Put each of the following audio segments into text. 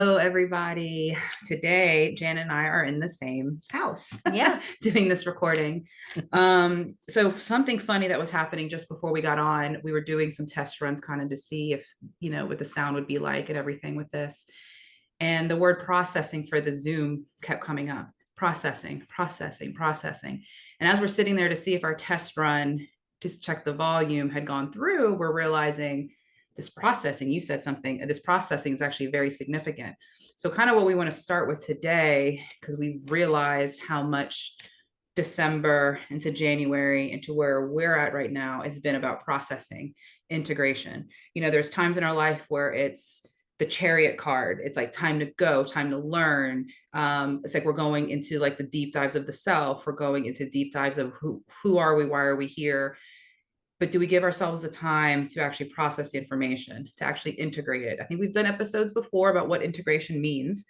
Hello, everybody. Today, Jan and I are in the same house, Yeah. doing this recording. So something funny that was happening just before we got on, we were doing some test runs kind of to see if, what the sound would be like and everything with this. And the word processing for the Zoom kept coming up. Processing, processing, processing. And as we're sitting there to see if our test run, just check the volume, had gone through, we're realizing this processing, you said something, this processing is actually very significant. So, kind of what we want to start with today, because we've realized how much December into January into where we're at right now has been about processing, integration. There's times in our life where it's the chariot card. It's like time to go, time to learn. It's like we're going into like the deep dives of the self. We're going into deep dives of who are we, why are we here, but do we give ourselves the time to actually process the information, to actually integrate it? I think we've done episodes before about what integration means,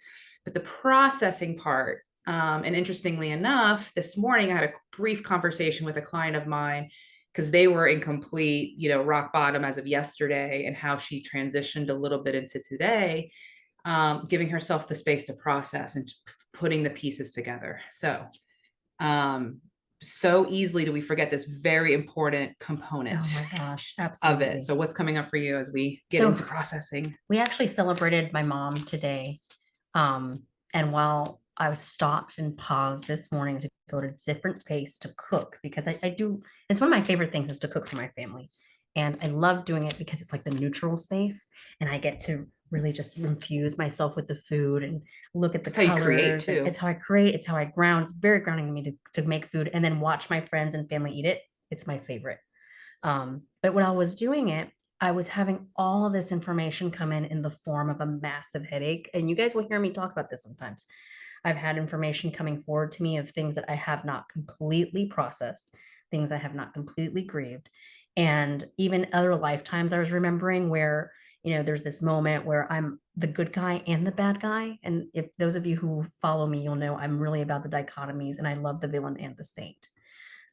but the processing part, and interestingly enough, this morning I had a brief conversation with a client of mine because they were in complete, rock bottom as of yesterday, and how she transitioned a little bit into today, giving herself the space to process and putting the pieces together. Um, so easily do we forget this very important component Oh my gosh, of it. absolutely. So what's coming up for you as we get So into processing? we actually celebrated my mom today. Um, and while I was stopped and paused this morning to go to a different pace to cook, because I do, it's one of my favorite things is to cook for my family. And I love doing it because it's like the neutral space and I get to really just infuse myself with the food and look at the That's how you create colors. And too. it's how I create, it's how I ground. It's very grounding to me to make food and then watch my friends and family eat it. It's my favorite. But when I was doing it, I was having all of this information come in the form of a massive headache. And you guys will hear me talk about this sometimes. I've had information coming forward to me of things that I have not completely processed, things I have not completely grieved. And even other lifetimes I was remembering where, there's this moment where I'm the good guy and the bad guy. And if those of you who follow me, you'll know I'm really about the dichotomies and I love the villain and the saint.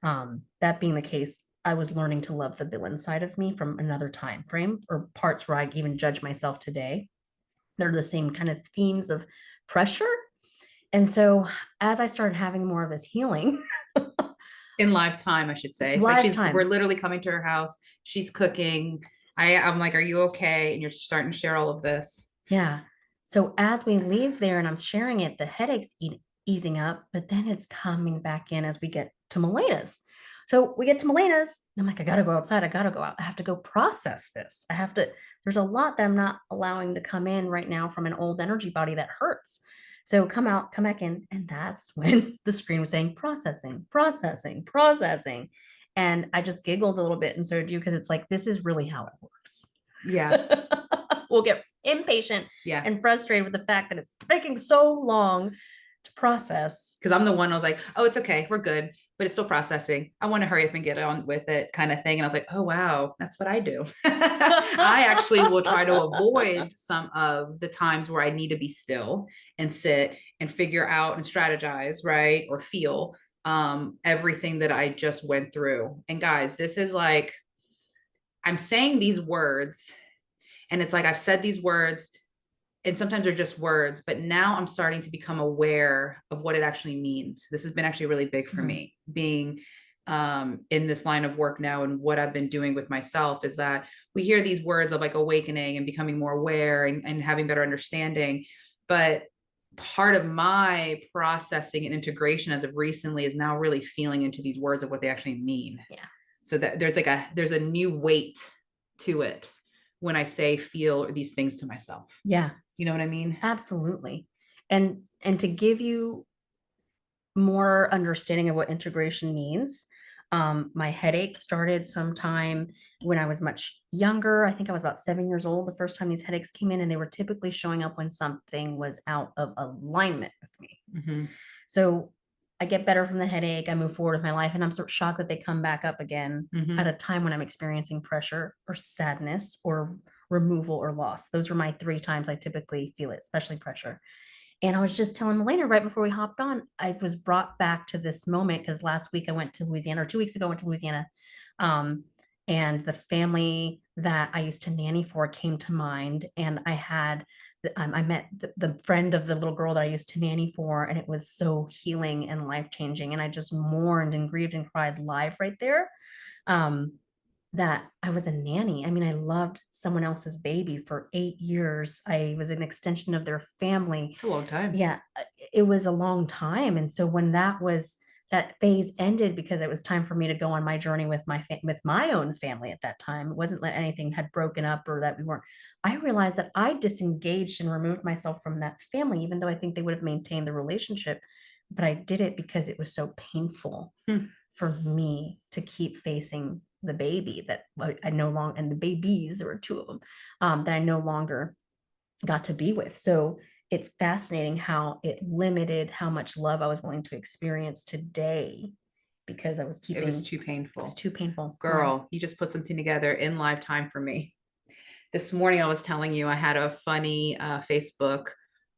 That being the case, I was learning to love the villain side of me from another time frame or parts where I even judge myself today. They're the same kind of themes of pressure. And so as I started having more of this healing, In lifetime, I should say. It's like we're lifetime, literally coming to her house. She's cooking. I'm like, are you okay? And you're starting to share all of this. yeah. So as we leave there and I'm sharing it, the headache's easing up, but then it's coming back in as we get to Melena's. So we get to Melena's, and I'm like, I gotta go outside. I gotta go out. I have to go process this. There's a lot that I'm not allowing to come in right now from an old energy body that hurts. So come out, come back in. And that's when the screen was saying processing, processing, processing. And I just giggled a little bit and so did you, because it's like, this is really how it works. Yeah. We'll get impatient Yeah. and frustrated with the fact that it's taking so long to process. Because I'm the one I was like, oh, it's okay. We're good. But it's still processing. I want to hurry up and get on with it, kind of thing. And I was like, oh, wow, that's what I do. I actually will try to avoid some of the times where I need to be still and sit and figure out and strategize, right? Or feel everything that I just went through. And guys, this is like, I'm saying these words, and it's like I've said these words and sometimes they're just words, but now I'm starting to become aware of what it actually means. This has been actually really big for Mhm. me, being in this line of work now, and what I've been doing with myself is that we hear these words of like awakening and becoming more aware and having better understanding, but part of my processing and integration as of recently is now really feeling into these words of what they actually mean. Yeah. So that there's a new weight to it when I say feel these things to myself. Yeah, You know what I mean? absolutely. And to give you more understanding of what integration means, my headache started sometime when I was much younger. I think I was about 7 years old the first time these headaches came in, and they were typically showing up when something was out of alignment with me. Mm-hmm. So I get better from the headache. I move forward with my life, and I'm sort of shocked that they come back up again at Mm-hmm. a time when I'm experiencing pressure or sadness or removal or loss. Those are my three times I typically feel it, especially pressure. And I was just telling Melena right before we hopped on, I was brought back to this moment because last week I went to Louisiana, or 2 weeks ago I went to Louisiana. Um, and the family that I used to nanny for came to mind. And I met the friend of the little girl that I used to nanny for, and it was so healing and life-changing. And I just mourned and grieved and cried live right there. Um, that I was a nanny. I mean, I loved someone else's baby for 8 years. I was an extension of their family. It's a long time. Yeah, it was a long time. And so when that phase ended, because it was time for me to go on my journey with with my own family at that time, it wasn't that anything had broken up or that we weren't. I realized that I disengaged and removed myself from that family, even though I think they would have maintained the relationship. But I did it because it was so painful for me to keep facing the baby that I no longer, and the babies, there were two of them, that I no longer got to be with. So it's fascinating how it limited how much love I was willing to experience today, because I was It was keeping, too painful. it was too painful. Girl, you just put something together in live time for me. This morning I was telling you I had a funny Facebook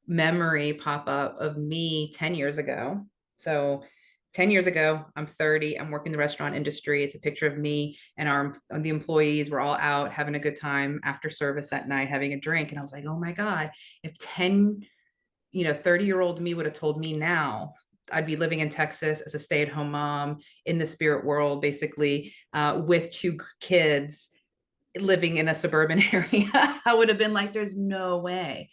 memory pop up of me 10 years ago. So 10 years ago, I'm 30, I'm working the restaurant industry. It's a picture of me and the employees were all out having a good time after service that night, having a drink. And I was like, oh my God, if 10, 30-year-old me would have told me now, I'd be living in Texas as a stay-at-home mom in the spirit world, basically, with two kids living in a suburban area. I would have been like, there's no way.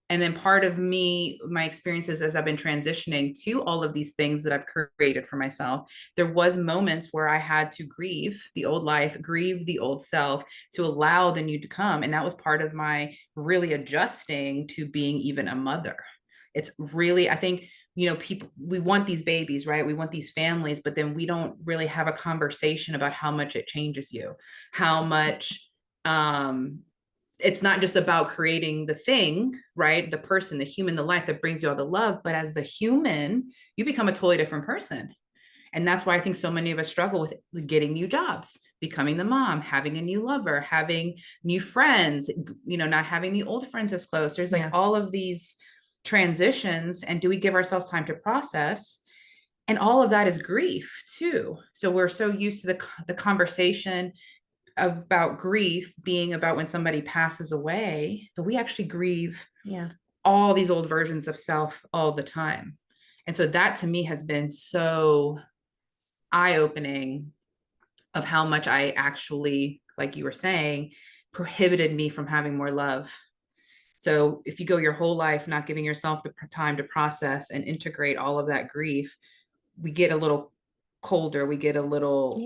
And then part of me, my experiences as I've been transitioning to all of these things that I've created for myself, there was moments where I had to grieve the old life, grieve the old self to allow the new to come. And that was part of my really adjusting to being even a mother. It's really, I think, people, we want these babies, right? We want these families, but then we don't really have a conversation about how much it changes you, how much, it's not just about creating the thing, right? The person, the human, the life that brings you all the love, but as the human, you become a totally different person. And that's why I think so many of us struggle with getting new jobs, becoming the mom, having a new lover, having new friends, not having the old friends as close. There's like all of these transitions. And do we give ourselves time to process? And all of that is grief too. So we're so used to the conversation about grief being about when somebody passes away, but we actually grieve all these old versions of self all the time. And so that to me has been so eye-opening of how much I actually, like you were saying, prohibited me from having more love. So if you go your whole life not giving yourself the time to process and integrate all of that grief, we get a little colder, we get a little,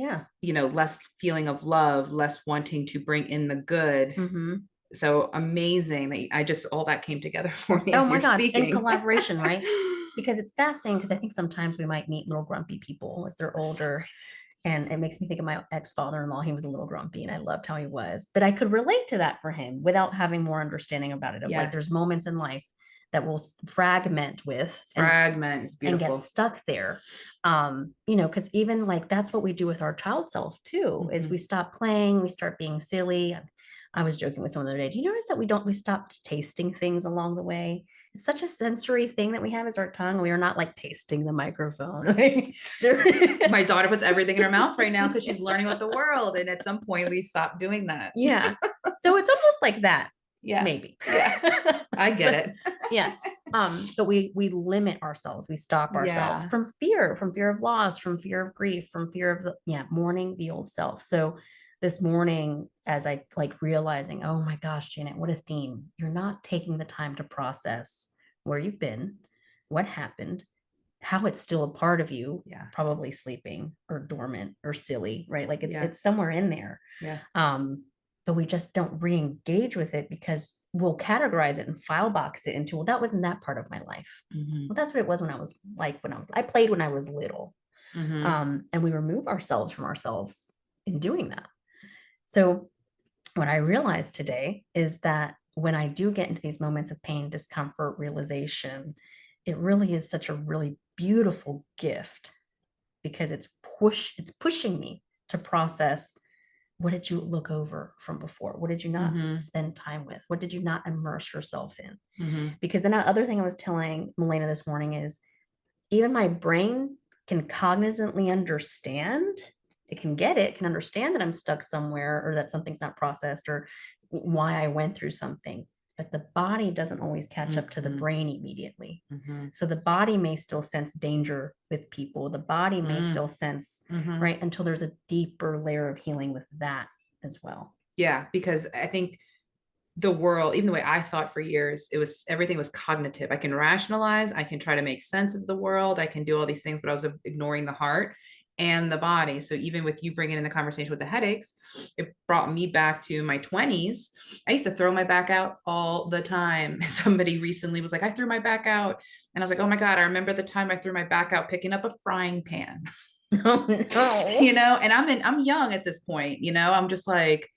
less feeling of love, less wanting to bring in the good. So amazing that all that came together for me. Oh as my you're God. speaking. In collaboration, right? Because it's fascinating, because I think sometimes we might meet little grumpy people as they're older. And it makes me think of my ex-father-in-law. He was a little grumpy and I loved how he was, but I could relate to that for him without having more understanding about it. Of like, there's moments in life that will fragment and get stuck there. Because even like, that's what we do with our child self too, is we stop playing, we start being silly. I was joking with someone the other day. Do you notice that we stopped tasting things along the way? It's such a sensory thing that we have, is our tongue. We are not like tasting the microphone. My daughter puts everything in her mouth right now because she's learning about the world. And at some point we stop doing that. Yeah. So it's almost like that. Yeah. Maybe. Yeah. I get it. Yeah. But we limit ourselves. We stop ourselves from fear of loss, from fear of grief, from fear of mourning the old self. So this morning, as I like realizing, oh my gosh, Janet, what a theme. You're not taking the time to process where you've been, what happened, how it's still a part of you, probably sleeping or dormant or silly, right? Like it's somewhere in there. But we just don't re-engage with it because we'll categorize it and file box it into, well, that wasn't that part of my life. Well, that's what it was I played when I was little. And we remove ourselves from ourselves in doing that. So what I realized today is that when I do get into these moments of pain, discomfort, realization, it really is such a really beautiful gift, because it's pushing me to process, what did you look over from before? What did you not spend time with? What did you not immerse yourself in? Because then the other thing I was telling Milena this morning is, even my brain can cognizantly understand It can get it, can understand that I'm stuck somewhere or that something's not processed or why I went through something. But the body doesn't always catch up to the Mhm. brain immediately. Mhm. So the body may still sense danger with people. The body may Mm. still sense, Mhm. right, until there's a deeper layer of healing with that as well. Yeah, because I think the world, even the way I thought for years, it was everything was cognitive. I can rationalize, I can try to make sense of the world, I can do all these things, but I was ignoring the heart and the body. So even with you bringing in the conversation with the headaches, it brought me back to my 20s. I used to throw my back out all the time. Somebody recently was like, I threw my back out. And I was like, oh my God, I remember the time I threw my back out picking up a frying pan. Oh no. And I'm young at this point, I'm just like,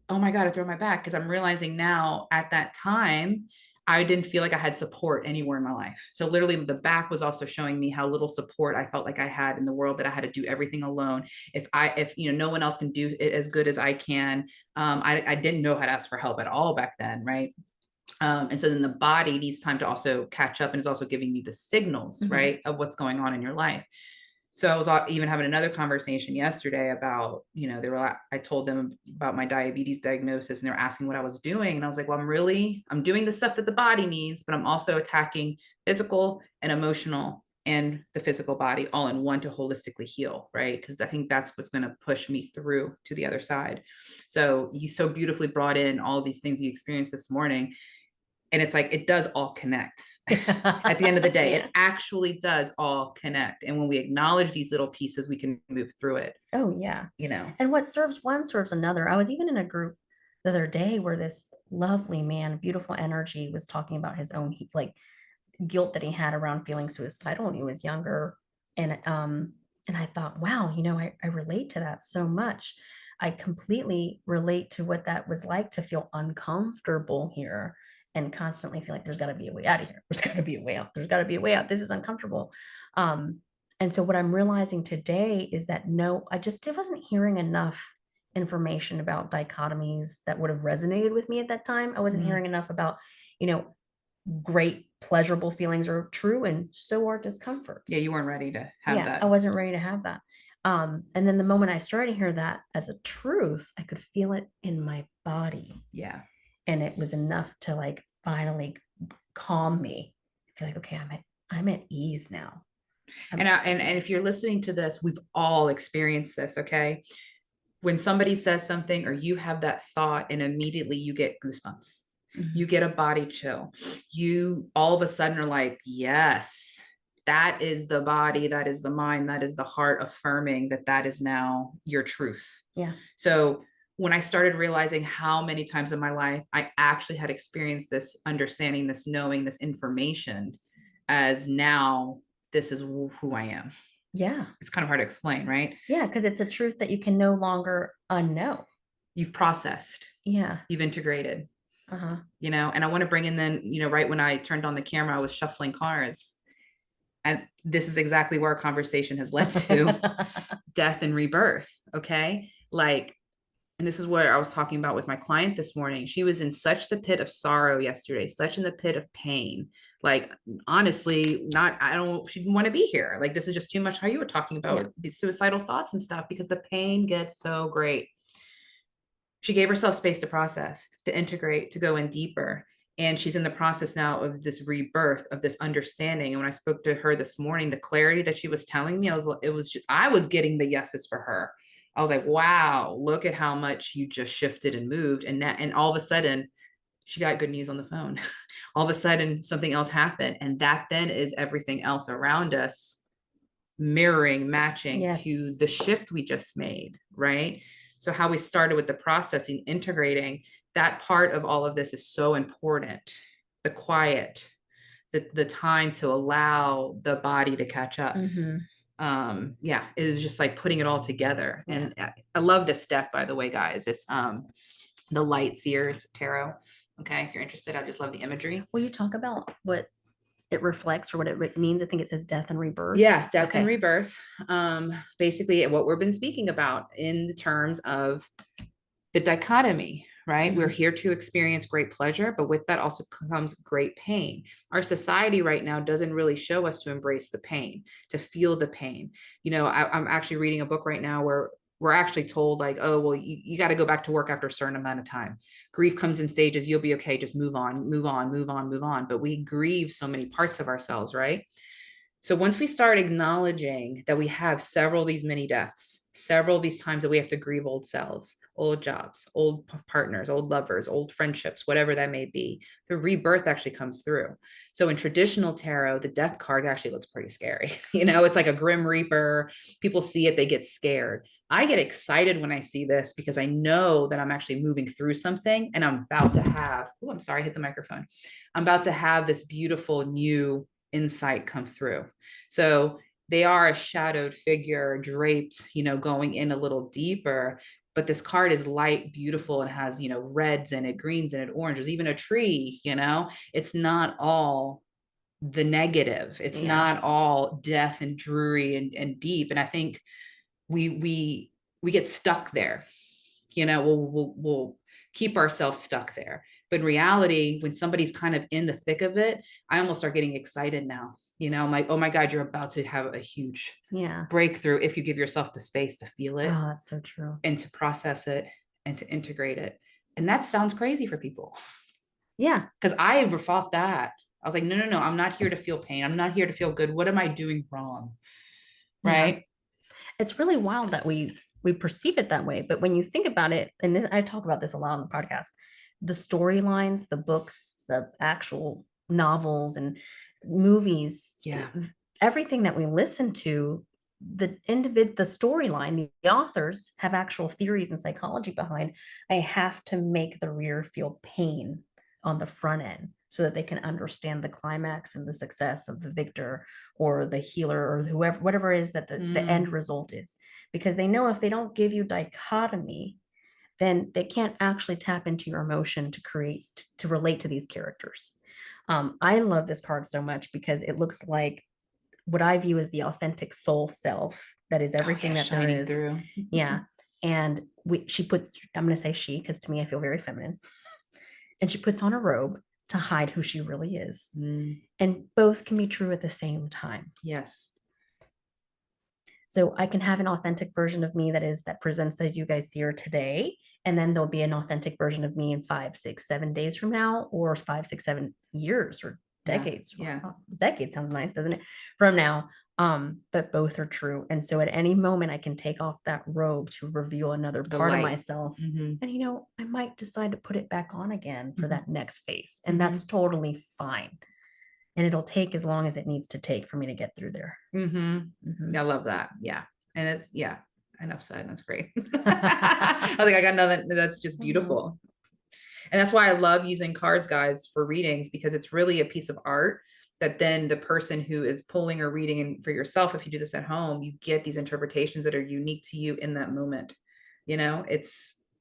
oh my God, I throw my back because I'm realizing now at that time, I didn't feel like I had support anywhere in my life. So literally the back was also showing me how little support I felt like I had in the world, that I had to do everything alone. If no one else can do it as good as I can, I didn't know how to ask for help at all back then. Right. And so then the body needs time to also catch up and is also giving you the signals, Mhm. right, of what's going on in your life. So I was even having another conversation yesterday about, I told them about my diabetes diagnosis and they were asking what I was doing. And I was like, well, I'm doing the stuff that the body needs, but I'm also attacking physical and emotional and the physical body all in one to holistically heal. Right. Because I think that's what's going to push me through to the other side. So you so beautifully brought in all of these things you experienced this morning. And it's like, it does all connect. At the end of the day, Yeah. it actually does all connect. And when we acknowledge these little pieces, we can move through it, Oh yeah. you know? And what serves one serves another. I was even in a group the other day where this lovely man, beautiful energy, was talking about his own like guilt that he had around feeling suicidal when he was younger. And I thought, wow, I relate to that so much. I completely relate to what that was like to feel uncomfortable here and constantly feel like there's got to be a way out of here. There's got to be a way out. There's got to be a way out. This is uncomfortable. Um, and so what I'm realizing today is that no, I just wasn't hearing enough information about dichotomies that would have resonated with me at that time. I wasn't Mhm. hearing enough about, you know, great pleasurable feelings are true and so are discomforts. Yeah, you weren't ready to have Yeah, I that. wasn't ready to have that. And then the moment I started to hear that as a truth, I could feel it in my body. Yeah. And it was enough to like finally calm me. I feel like, okay, I'm at ease now. And if you're listening to this, we've all experienced this. Okay. When somebody says something or you have that thought and immediately you get goosebumps, you get a body chill, you all of a sudden are like, yes, that is the body, that is the mind, that is the heart affirming that is now your truth. Yeah. So when I started realizing how many times in my life I actually had experienced this understanding, this knowing, this information, as now this is who I am. Yeah. It's kind of hard to explain, right? Yeah. Because it's a truth that you can no longer unknow. You've processed, Yeah. you've integrated, Uh-huh. and I want to bring in then, right when I turned on the camera, I was shuffling cards. And this is exactly where our conversation has led to death and rebirth. Okay. Like, and this is what I was talking about with my client this morning. She was in such the pit of sorrow yesterday, such in the pit of pain. Like, honestly, she didn't want to be here. Like, this is just too much how you were talking Yeah. about the suicidal thoughts and stuff because the pain gets so great. She gave herself space to process, to integrate, to go in deeper. And she's in the process now of this rebirth of this understanding. And when I spoke to her this morning, the clarity that she was telling me, I was getting the yeses for her. I was like, wow, look at how much you just shifted and moved. And all of a sudden, she got good news on the phone. All of a sudden, something else happened. And that then is everything else around us mirroring, matching to Yes. the shift we just made, right? So, how we started with the processing, integrating, that part of all of this is so important. The quiet, the time to allow the body to catch up. Mm-hmm. Yeah, it was just like putting it all together. Yeah. And I love this deck, by the way, guys. It's the Light Seers Tarot. Okay, if you're interested, I just love the imagery. Will you talk about what it reflects or what it means? I think it says death and rebirth. Yeah, death Okay. and rebirth. Basically, what we've been speaking about in the terms of the dichotomy, right? We're here to experience great pleasure, but with that also comes great pain. Our society right now doesn't really show us to embrace the pain, to feel the pain. I'm actually reading a book right now where we're actually told like, oh, well, you got to go back to work after a certain amount of time. Grief comes in stages. You'll be okay. Just move on, move on, move on, move on. But we grieve so many parts of ourselves, right? So once we start acknowledging that we have several of these mini deaths, several of these times that we have to grieve old selves, old jobs, old partners, old lovers, old friendships, whatever that may be, the rebirth actually comes through. So in traditional tarot, the death card actually looks pretty scary. It's like a grim reaper. People see it, they get scared. I get excited when I see this because I know that I'm actually moving through something and I'm about to have, oh, I'm sorry, I hit the microphone. I'm about to have this beautiful new insight come through. So they are a shadowed figure draped, going in a little deeper. But this card is light, beautiful, and has, reds in it, greens in it, oranges, even a tree, it's not all the negative. It's not all death and dreary and deep. And I think we get stuck there. We'll keep ourselves stuck there. But in reality, when somebody's kind of in the thick of it, I almost start getting excited now. I'm like, oh my God, you're about to have a huge breakthrough if you give yourself the space to feel it. Oh, that's so true. And to process it and to integrate it. And that sounds crazy for people. Yeah. Because I ever thought that. I was like, no, I'm not here to feel pain. I'm not here to feel good. What am I doing wrong? Right. Yeah. It's really wild that we perceive it that way. But when you think about it, and this, I talk about this a lot on the podcast, the storylines, the books, the actual novels and movies, everything that we listen to, the storyline, the authors have actual theories and psychology behind. I have to make the reader feel pain on the front end so that they can understand the climax and the success of the victor or the healer or whoever, whatever it is that the end result is. Because they know if they don't give you dichotomy, then they can't actually tap into your emotion to relate to these characters. I love this card so much because it looks like what I view as the authentic soul self. That is everything that there is. Through. Yeah. And I'm going to say she, because to me, I feel very feminine. And she puts on a robe to hide who she really is. And both can be true at the same time. Yes. So I can have an authentic version of me that presents as you guys see her today. And then there'll be an authentic version of me in 5, 6, 7 days from now, or 5, 6, 7 years or decades. Yeah. Decade sounds nice, doesn't it? From now. But both are true. And so at any moment I can take off that robe to reveal another part of myself. And I might decide to put it back on again for that next phase. And that's totally fine. And it'll take as long as it needs to take for me to get through there. I love that. Yeah. And it's, enough said. That's great. I was like, I got nothing. That's just beautiful. And that's why I love using cards, guys, for readings, because it's really a piece of art that then the person who is pulling or reading for yourself, if you do this at home, you get these interpretations that are unique to you in that moment.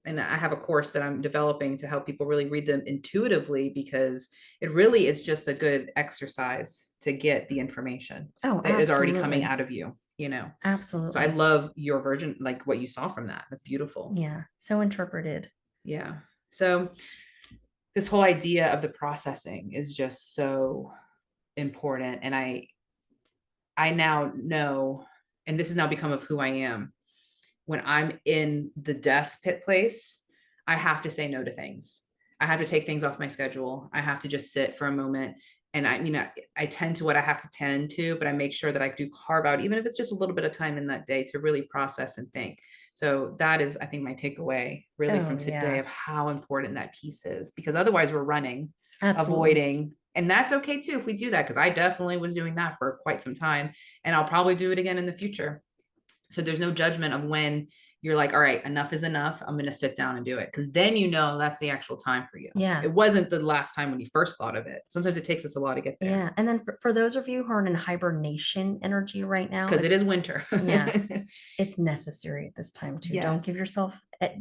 And I have a course that I'm developing to help people really read them intuitively, because it really is just a good exercise to get the information that is already coming out of you, Absolutely. So I love your version, like what you saw from that. That's beautiful. Yeah. So interpreted. Yeah. So this whole idea of the processing is just so important. And I now know, and this has now become of who I am. When I'm in the death pit place, I have to say no to things. I have to take things off my schedule. I have to just sit for a moment. And I tend to what I have to tend to, but I make sure that I do carve out, even if it's just a little bit of time in that day, to really process and think. So that is, I think, my takeaway really from today of how important that piece is, because otherwise we're running, avoiding. And that's okay too if we do that, because I definitely was doing that for quite some time, and I'll probably do it again in the future. So there's no judgment of when you're like, all right, enough is enough. I'm going to sit down and do it. Because then that's the actual time for you. Yeah. It wasn't the last time when you first thought of it. Sometimes it takes us a while to get there. Yeah. And then for those of you who are in hibernation energy right now, because it is winter. It's necessary at this time too. Yes.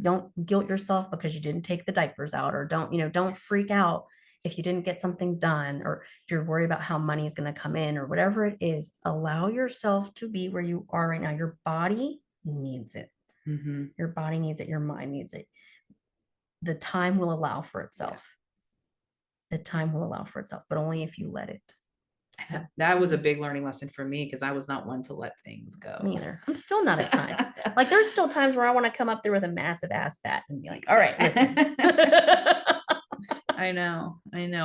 Don't guilt yourself because you didn't take the diapers out, or don't freak out if you didn't get something done, or if you're worried about how money is going to come in, or whatever it is. Allow yourself to be where you are right now. Your body needs it. Your body needs it. Your mind needs it. The time will allow for itself. The time will allow for itself, but only if you let it. So that was a big learning lesson for me because I was not one to let things go. Me either. I'm still not at times. Like there's still times where I want to come up there with a massive ass bat and be like, all right, listen. I know.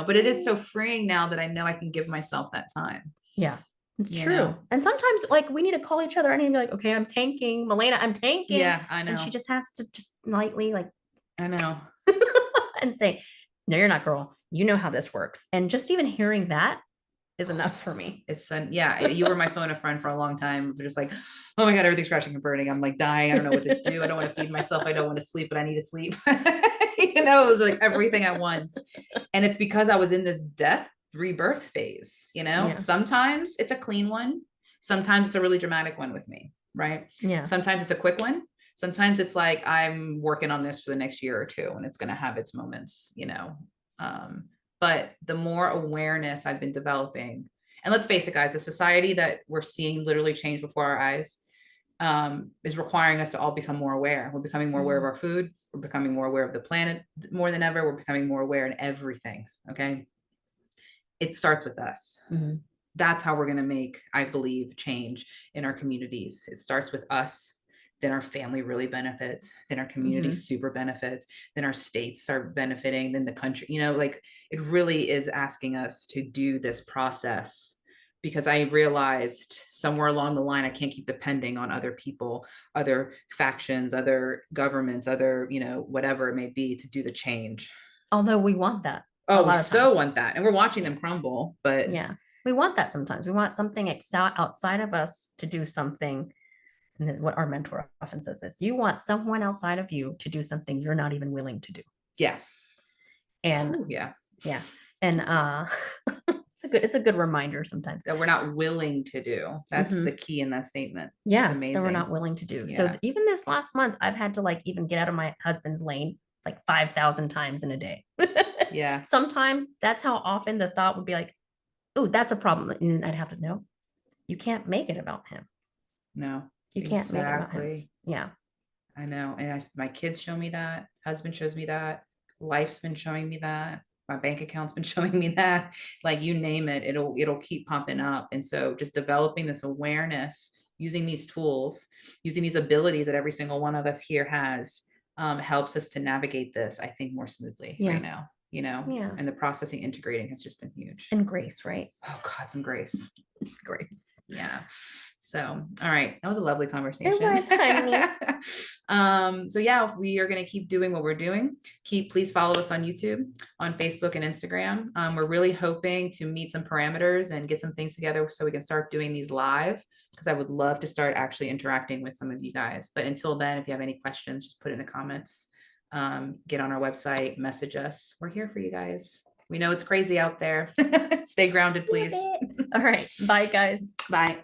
But it is so freeing now that I know I can give myself that time. Yeah, it's You true. know? And sometimes like we need to call each other. I need to be like, okay, I'm tanking. Milena, I'm tanking. Yeah, I know. And she just has to just lightly like, I know. and say, no, you're not, girl. You know how this works. And just even hearing that is enough for me. It's yeah, you were my phone a friend for a long time. Just like, oh my God, everything's crashing and burning. I'm like dying. I don't know what to do. I don't want to feed myself. I don't want to sleep, but I need to sleep. It was like everything at once. And it's because I was in this death rebirth phase, Yeah. Sometimes it's a clean one. Sometimes it's a really dramatic one with me, right? Yeah. Sometimes it's a quick one. Sometimes it's like I'm working on this for the next year or two and it's going to have its moments, but the more awareness I've been developing, and let's face it, guys, the society that we're seeing literally change before our eyes is requiring us to all become more aware. We're becoming more aware of our food. We're becoming more aware of the planet more than ever. We're becoming more aware in everything. Okay. It starts with us. Mm-hmm. That's how we're going to make, I believe, change in our communities. It starts with us. Then our family really benefits, then our community super benefits, then our states are benefiting, then the country, like it really is asking us to do this process because I realized somewhere along the line, I can't keep depending on other people, other factions, other governments, other, whatever it may be to do the change. Although we want that. Oh, we so want that. And we're watching them crumble, but yeah, we want that sometimes. We want something outside of us to do something. And what our mentor often says is you want someone outside of you to do something you're not even willing to do. Yeah. And ooh, yeah. And it's a good reminder sometimes that we're not willing to do. That's the key in that statement. Yeah. It's amazing. That we're not willing to do. Yeah. So even this last month, I've had to like even get out of my husband's lane like 5,000 times in a day. Yeah. Sometimes that's how often the thought would be like, oh, that's a problem. And I'd have to know. You can't make it about him. No. You can't make it about him. Yeah. I know. And my kids show me that. Husband shows me that. Life's been showing me that. My bank account's been showing me that. Like you name it, it'll keep popping up. And so just developing this awareness, using these tools, using these abilities that every single one of us here has, helps us to navigate this, I think, more smoothly right now. And the processing integrating has just been huge. And grace, right? Oh God, some grace. Grace. Yeah. So, all right. That was a lovely conversation. It was, honey. So yeah, we are going to keep doing what we're doing. Please follow us on YouTube, on Facebook and Instagram. We're really hoping to meet some parameters and get some things together so we can start doing these live, because I would love to start actually interacting with some of you guys. But until then, if you have any questions, just put it in the comments. Get on our website, message us. We're here for you guys. We know it's crazy out there. Stay grounded, please. All right. Bye, guys. Bye.